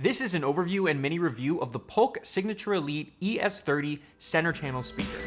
This is an overview and mini review of the Polk Signature Elite ES30 center channel speaker.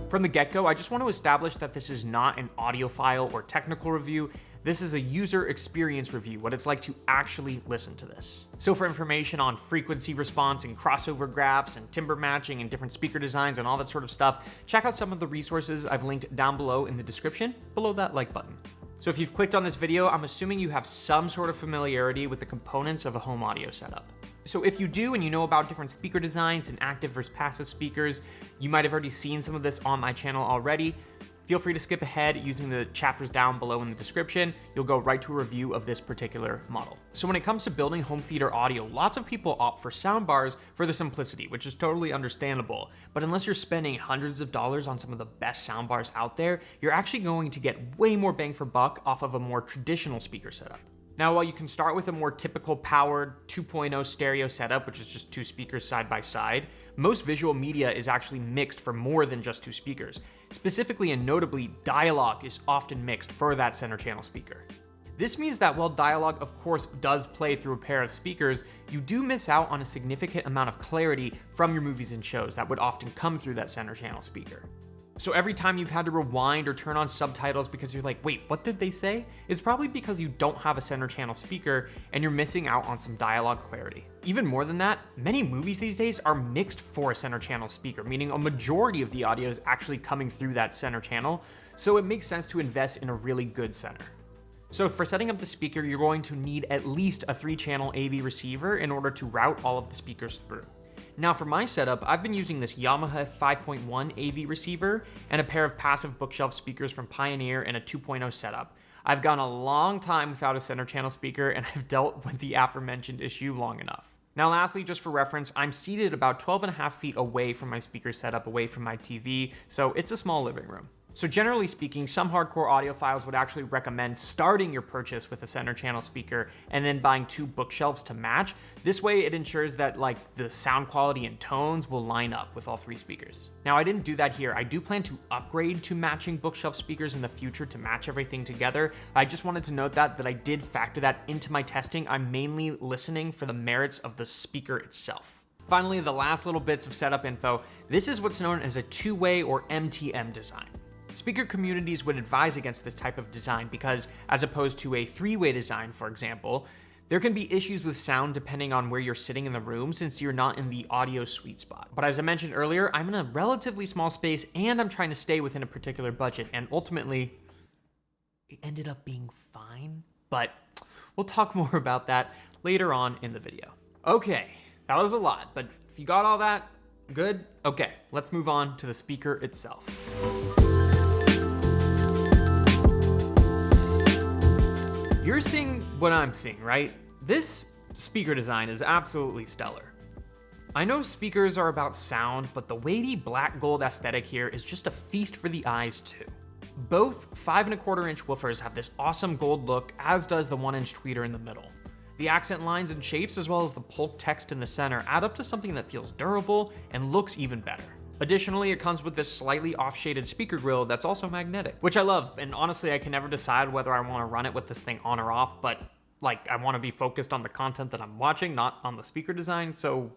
From the get-go, I just want to establish that this is not an audiophile or technical review. This is a user experience review, what it's like to actually listen to this. So for information on frequency response and crossover graphs and timbre matching and different speaker designs and all that sort of stuff, check out some of the resources I've linked down below in the description, below that like button. So if you've clicked on this video, I'm assuming you have some sort of familiarity with the components of a home audio setup. So if you do and you know about different speaker designs and active versus passive speakers, you might have already seen some of this on my channel already. Feel free to skip ahead using the chapters down below in the description. You'll go right to a review of this particular model. So when it comes to building home theater audio, lots of people opt for soundbars for their simplicity, which is totally understandable. But unless you're spending hundreds of dollars on some of the best soundbars out there, you're actually going to get way more bang for buck off of a more traditional speaker setup. Now, while you can start with a more typical powered 2.0 stereo setup, which is just two speakers side by side, most visual media is actually mixed for more than just two speakers. Specifically and notably, dialogue is often mixed for that center channel speaker. This means that while dialogue of course does play through a pair of speakers, you do miss out on a significant amount of clarity from your movies and shows that would often come through that center channel speaker. So every time you've had to rewind or turn on subtitles because you're like, wait, what did they say? It's probably because you don't have a center channel speaker and you're missing out on some dialogue clarity. Even more than that, many movies these days are mixed for a center channel speaker, meaning a majority of the audio is actually coming through that center channel, so it makes sense to invest in a really good center. So for setting up the speaker, you're going to need at least a 3-channel AV receiver in order to route all of the speakers through. Now for my setup, I've been using this Yamaha 5.1 AV receiver and a pair of passive bookshelf speakers from Pioneer and a 2.0 setup. I've gone a long time without a center channel speaker and I've dealt with the aforementioned issue long enough. Now lastly, just for reference, I'm seated about 12.5 feet away from my speaker setup, away from my TV, so it's a small living room. So generally speaking, some hardcore audiophiles would actually recommend starting your purchase with a center channel speaker and then buying 2 bookshelves to match. This way it ensures that the sound quality and tones will line up with all 3 speakers. Now I didn't do that here. I do plan to upgrade to matching bookshelf speakers in the future to match everything together. I just wanted to note that I did factor that into my testing. I'm mainly listening for the merits of the speaker itself. Finally, the last little bits of setup info. This is what's known as a 2-way or MTM design. Speaker communities would advise against this type of design because, as opposed to a 3-way design, for example, there can be issues with sound depending on where you're sitting in the room since you're not in the audio sweet spot. But as I mentioned earlier, I'm in a relatively small space and I'm trying to stay within a particular budget, and ultimately, it ended up being fine. But we'll talk more about that later on in the video. Okay, that was a lot, but if you got all that, good? Okay, let's move on to the speaker itself. You're seeing what I'm seeing, right? This speaker design is absolutely stellar. I know speakers are about sound, but the weighty black gold aesthetic here is just a feast for the eyes too. Both 5¼ inch woofers have this awesome gold look, as does the 1-inch tweeter in the middle. The accent lines and shapes, as well as the Polk text in the center, add up to something that feels durable and looks even better. Additionally, it comes with this slightly off-shaded speaker grill that's also magnetic, which I love, and honestly, I can never decide whether I want to run it with this thing on or off, but I want to be focused on the content that I'm watching, not on the speaker design, so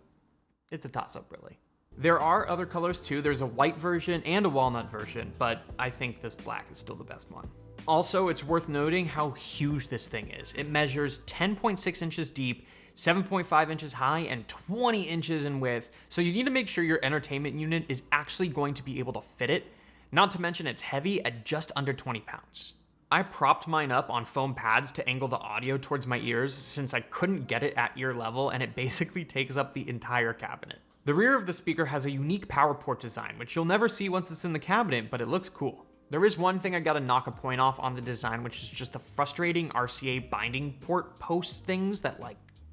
it's a toss-up really. There are other colors too. There's a white version and a walnut version, but I think this black is still the best one. Also, it's worth noting how huge this thing is. It measures 10.6 inches deep, 7.5 inches high, and 20 inches in width, so you need to make sure your entertainment unit is actually going to be able to fit it, not to mention it's heavy at just under 20 pounds. I propped mine up on foam pads to angle the audio towards my ears since I couldn't get it at ear level, and it basically takes up the entire cabinet. The rear of the speaker has a unique power port design, which you'll never see once it's in the cabinet, but it looks cool. There is one thing I gotta knock a point off on the design, which is just the frustrating RCA binding port post things that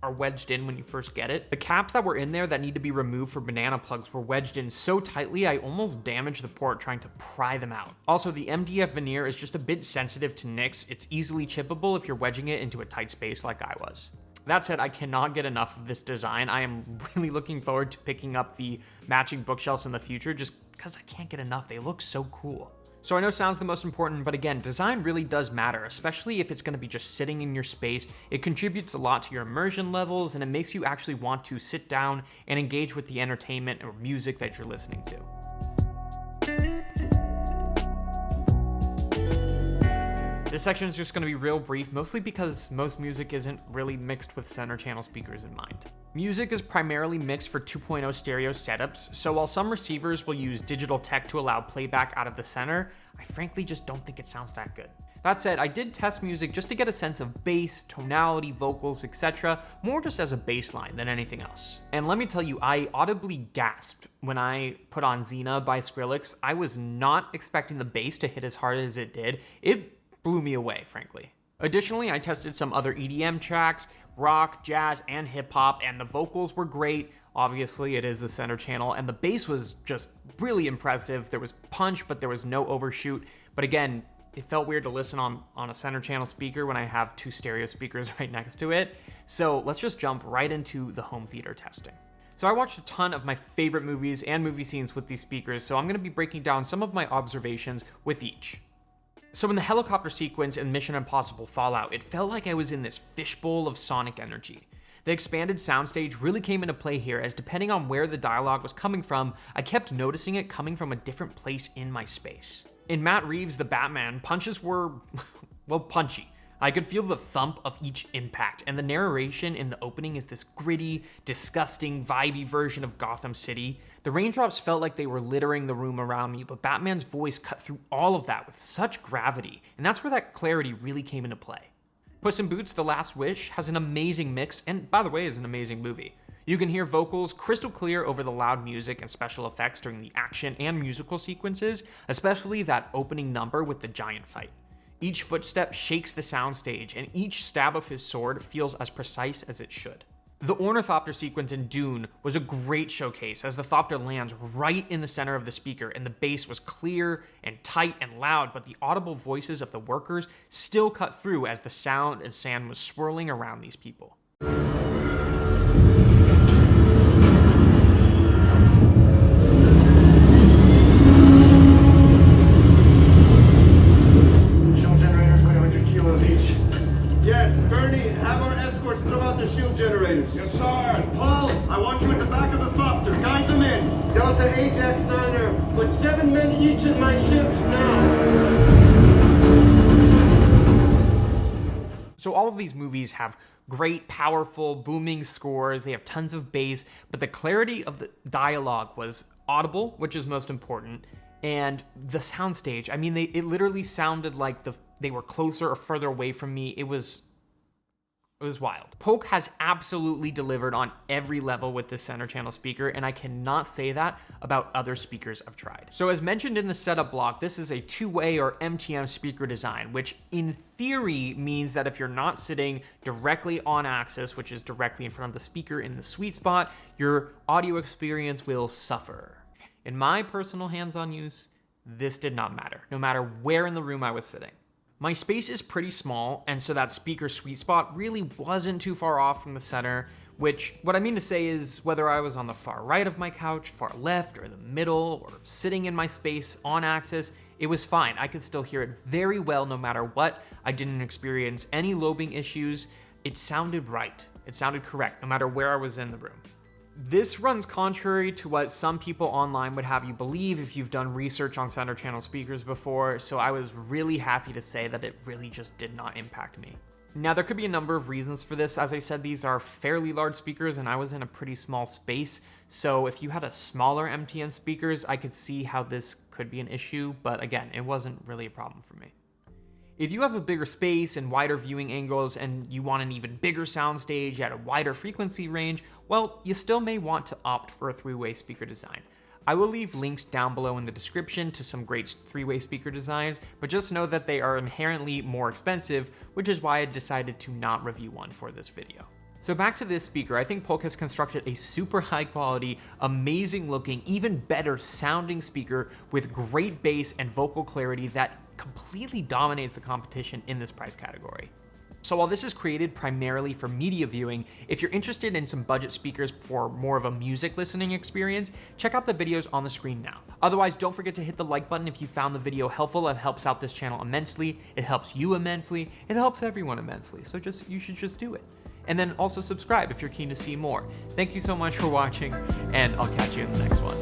are wedged in when you first get it. The caps that were in there that need to be removed for banana plugs were wedged in so tightly I almost damaged the port trying to pry them out. Also, the MDF veneer is just a bit sensitive to nicks. It's easily chippable if you're wedging it into a tight space like I was. That said, I cannot get enough of this design. I am really looking forward to picking up the matching bookshelves in the future just because I can't get enough. They look so cool. So I know sound's the most important, but again, design really does matter, especially if it's going to be just sitting in your space. It contributes a lot to your immersion levels, and it makes you actually want to sit down and engage with the entertainment or music that you're listening to. This section is just going to be real brief, mostly because most music isn't really mixed with center channel speakers in mind. Music is primarily mixed for 2.0 stereo setups, so while some receivers will use digital tech to allow playback out of the center, I frankly just don't think it sounds that good. That said, I did test music just to get a sense of bass, tonality, vocals, etc., more just as a baseline than anything else. And let me tell you, I audibly gasped when I put on Xena by Skrillex. I was not expecting the bass to hit as hard as it did. It blew me away, frankly. Additionally, I tested some other EDM tracks, rock, jazz, and hip hop, and the vocals were great. Obviously, it is the center channel, and the bass was just really impressive. There was punch, but there was no overshoot. But again, it felt weird to listen on a center channel speaker when I have two stereo speakers right next to it. So let's just jump right into the home theater testing. So I watched a ton of my favorite movies and movie scenes with these speakers, so I'm going to be breaking down some of my observations with each. So in the helicopter sequence in Mission Impossible Fallout, it felt like I was in this fishbowl of sonic energy. The expanded soundstage really came into play here, as depending on where the dialogue was coming from, I kept noticing it coming from a different place in my space. In Matt Reeves' The Batman, punches were, well, punchy. I could feel the thump of each impact, and the narration in the opening is this gritty, disgusting, vibey version of Gotham City. The raindrops felt like they were littering the room around me, but Batman's voice cut through all of that with such gravity, and that's where that clarity really came into play. Puss in Boots: The Last Wish has an amazing mix, and by the way, is an amazing movie. You can hear vocals crystal clear over the loud music and special effects during the action and musical sequences, especially that opening number with the giant fight. Each footstep shakes the soundstage, and each stab of his sword feels as precise as it should. The ornithopter sequence in Dune was a great showcase, as the thopter lands right in the center of the speaker, and the bass was clear and tight and loud, but the audible voices of the workers still cut through as the sound and sand was swirling around these people. Generators. Yes, sir. Paul, I want you at the back of the thopter. Guide them in. Delta Ajax Niner, put 7 men each in my ships now. So all of these movies have great, powerful, booming scores. They have tons of bass, but the clarity of the dialogue was audible, which is most important. And the soundstage, I mean, it literally sounded like they were closer or further away from me. It was wild. Polk has absolutely delivered on every level with this center channel speaker, and I cannot say that about other speakers I've tried. So as mentioned in the setup block, this is a two-way or MTM speaker design, which in theory means that if you're not sitting directly on axis, which is directly in front of the speaker in the sweet spot, your audio experience will suffer. In my personal hands-on use, this did not matter, no matter where in the room I was sitting. My space is pretty small, and so that speaker sweet spot really wasn't too far off from the center, which, what I mean to say is, whether I was on the far right of my couch, far left, or the middle, or sitting in my space on axis, it was fine. I could still hear it very well no matter what. I didn't experience any lobing issues. It sounded right. It sounded correct, no matter where I was in the room. This runs contrary to what some people online would have you believe if you've done research on center channel speakers before, so I was really happy to say that it really just did not impact me. Now, there could be a number of reasons for this. As I said, these are fairly large speakers, and I was in a pretty small space, so if you had a smaller MTN speakers, I could see how this could be an issue, but again, it wasn't really a problem for me. If you have a bigger space and wider viewing angles and you want an even bigger soundstage at a wider frequency range, well, you still may want to opt for a three-way speaker design. I will leave links down below in the description to some great three-way speaker designs, but just know that they are inherently more expensive, which is why I decided to not review one for this video. So back to this speaker, I think Polk has constructed a super high quality, amazing looking, even better sounding speaker with great bass and vocal clarity that completely dominates the competition in this price category. So while this is created primarily for media viewing, if you're interested in some budget speakers for more of a music listening experience, check out the videos on the screen now. Otherwise, don't forget to hit the like button if you found the video helpful. It helps out this channel immensely. It helps you immensely. It helps everyone immensely. So you should just do it. And then also subscribe if you're keen to see more. Thank you so much for watching, and I'll catch you in the next one.